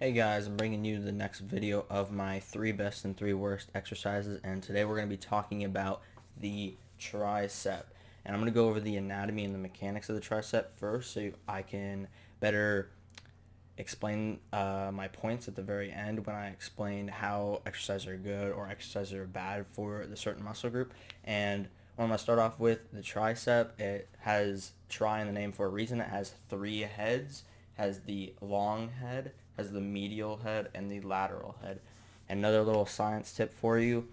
Hey guys, I'm bringing you the next video of my 3 best and 3 worst exercises, and today we're going to be talking about the tricep. And I'm going to go over the anatomy and the mechanics of the tricep first so I can better explain my points at the very end when I explain how exercises are good or exercises are bad for the certain muscle group. And what I'm going to start off with, the tricep, it has tri in the name for a reason. It has 3 heads, has the long head, has the medial head, and the lateral head. Another little science tip for you,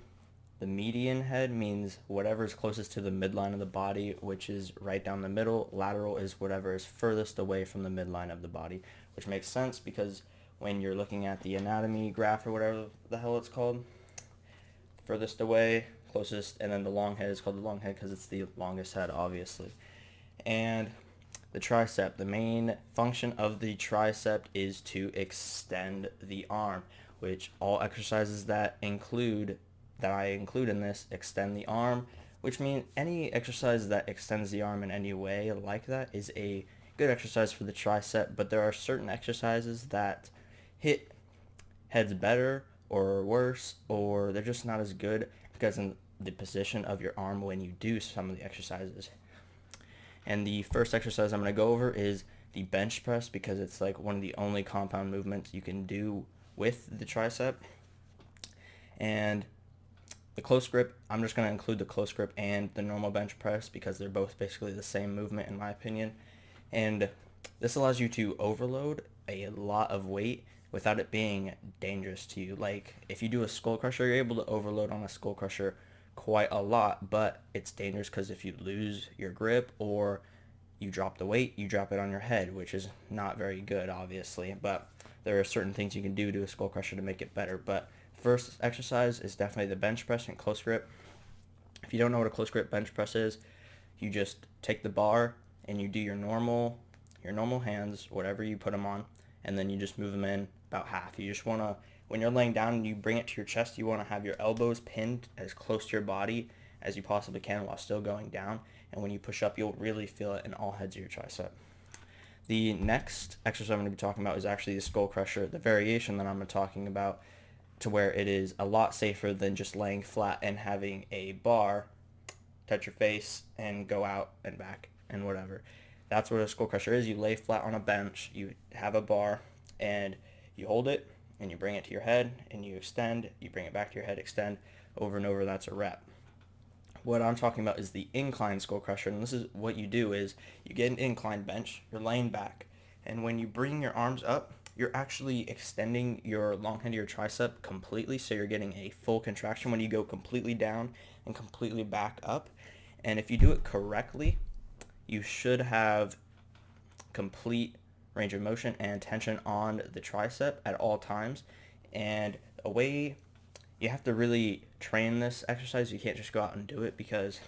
the median head means whatever is closest to the midline of the body, which is right down the middle. Lateral is whatever is furthest away from the midline of the body, which makes sense because when you're looking at the anatomy graph or whatever the hell it's called, furthest away, closest, and then the long head is called the long head because it's the longest head, obviously. And the tricep, the main function of the tricep is to extend the arm, which all exercises that I include in this extend the arm, which means any exercise that extends the arm in any way like that is a good exercise for the tricep. But there are certain exercises that hit heads better or worse, or they're just not as good because in the position of your arm when you do some of the exercises. And the first exercise I'm going to go over is the bench press because it's like one of the only compound movements you can do with the tricep. And the close grip, I'm just going to include the close grip and the normal bench press because they're both basically the same movement in my opinion. And this allows you to overload a lot of weight without it being dangerous to you. Like if you do a skull crusher, you're able to overload on a skull crusher quite a lot, but it's dangerous because if you lose your grip or you drop the weight, you drop it on your head, which is not very good, obviously. But there are certain things you can do to a skull crusher to make it better. But first exercise is definitely the bench press and close grip. If you don't know what a close grip bench press is, you just take the bar and you do your normal hands, whatever you put them on, and then you just move them in about half. You just want to, when you're laying down and you bring it to your chest, you want to have your elbows pinned as close to your body as you possibly can while still going down. And when you push up, you'll really feel it in all heads of your tricep. The next exercise I'm going to be talking about is actually the skull crusher, the variation that I'm talking about, to where it is a lot safer than just laying flat and having a bar touch your face and go out and back and whatever. That's what a skull crusher is. You lay flat on a bench, you have a bar, and you hold it, and you bring it to your head, and you extend, you bring it back to your head, extend, over and over, that's a rep. What I'm talking about is the incline skull crusher, and this is what you do is you get an incline bench, you're laying back, and when you bring your arms up, you're actually extending your long head of your tricep completely, so you're getting a full contraction when you go completely down and completely back up. And if you do it correctly, you should have complete range of motion and tension on the tricep at all times. And a way you have to really train this exercise, you can't just go out and do it because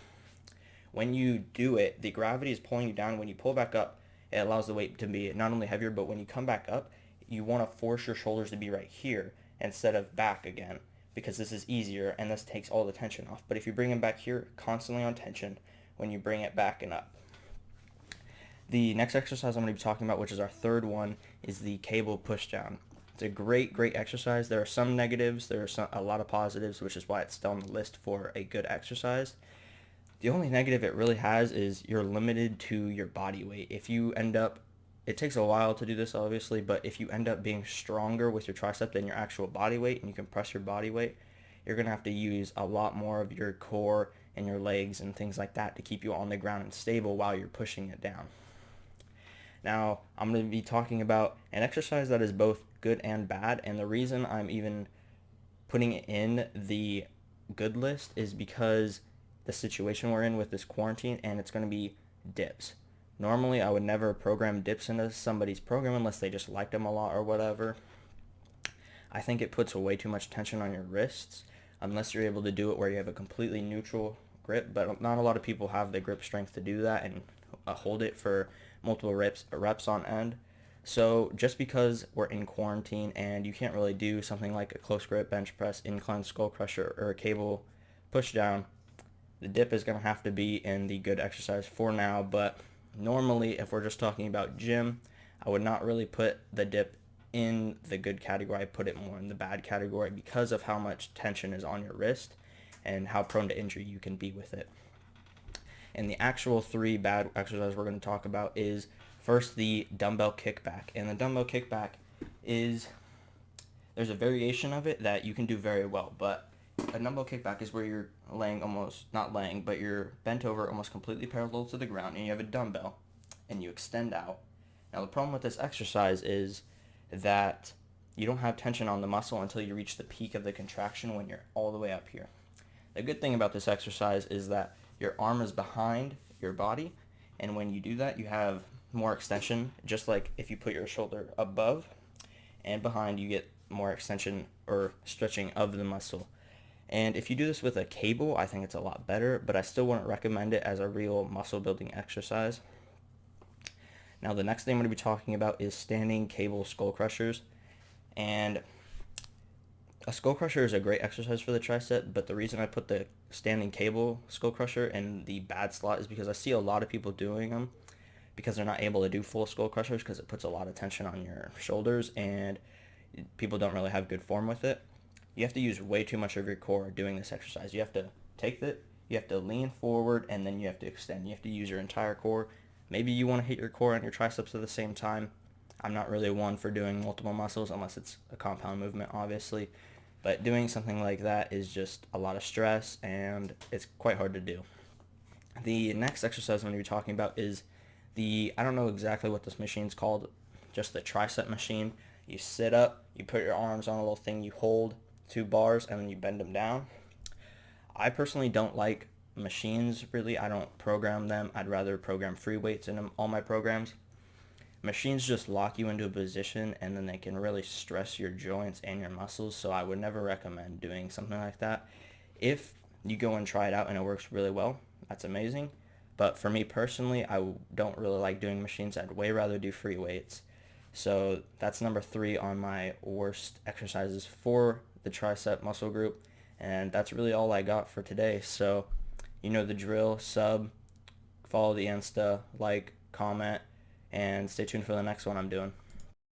when you do it, the gravity is pulling you down. When you pull back up, it allows the weight to be not only heavier, but when you come back up, you want to force your shoulders to be right here instead of back again because this is easier and this takes all the tension off. But if you bring them back here, constantly on tension when you bring it back and up. The next exercise I'm going to be talking about, which is our third one, is the cable pushdown. It's a great exercise. There are some negatives, there are a lot of positives, which is why it's still on the list for a good exercise. The only negative it really has is you're limited to your body weight. If you end up, it takes a while to do this obviously, but if you end up being stronger with your tricep than your actual body weight and you compress your body weight, you're going to have to use a lot more of your core and your legs and things like that to keep you on the ground and stable while you're pushing it down. Now, I'm going to be talking about an exercise that is both good and bad, and the reason I'm even putting it in the good list is because the situation we're in with this quarantine, and it's going to be dips. Normally, I would never program dips into somebody's program unless they just liked them a lot or whatever. I think it puts way too much tension on your wrists unless you're able to do it where you have a completely neutral grip, but not a lot of people have the grip strength to do that and hold it for multiple reps on end. So just because we're in quarantine and you can't really do something like a close grip bench press, incline skull crusher, or a cable push down, the dip is going to have to be in the good exercise for now. But normally, if we're just talking about gym, I would not really put the dip in the good category. I put it more in the bad category because of how much tension is on your wrist and how prone to injury you can be with it. And the actual 3 bad exercises we're going to talk about is first the dumbbell kickback. And the dumbbell kickback is, there's a variation of it that you can do very well, but a dumbbell kickback is where you're laying almost, not laying, but you're bent over almost completely parallel to the ground, and you have a dumbbell, and you extend out. Now the problem with this exercise is that you don't have tension on the muscle until you reach the peak of the contraction when you're all the way up here. The good thing about this exercise is that your arm is behind your body, and when you do that, you have more extension. Just like if you put your shoulder above and behind, you get more extension or stretching of the muscle. And if you do this with a cable, I think it's a lot better, but I still wouldn't recommend it as a real muscle building exercise. Now the next thing I'm going to be talking about is standing cable skull crushers. And a skull crusher is a great exercise for the tricep, but the reason I put the standing cable skull crusher in the bad slot is because I see a lot of people doing them because they're not able to do full skull crushers because it puts a lot of tension on your shoulders and people don't really have good form with it. You have to use way too much of your core doing this exercise. You have to take it, you have to lean forward, and then you have to extend. You have to use your entire core. Maybe you want to hit your core and your triceps at the same time. I'm not really one for doing multiple muscles unless it's a compound movement, obviously. But doing something like that is just a lot of stress, and it's quite hard to do. The next exercise I'm going to be talking about is I don't know exactly what this machine's called, just the Tricep Machine. You sit up, you put your arms on a little thing, you hold 2 bars, and then you bend them down. I personally don't like machines, really. I don't program them. I'd rather program free weights in all my programs. Machines just lock you into a position, and then they can really stress your joints and your muscles, so I would never recommend doing something like that. If you go and try it out and it works really well, that's amazing. But for me personally, I don't really like doing machines. I'd way rather do free weights. So that's number 3 on my worst exercises for the tricep muscle group. And that's really all I got for today. So you know the drill. Sub, follow the Insta, like, comment, and stay tuned for the next one I'm doing.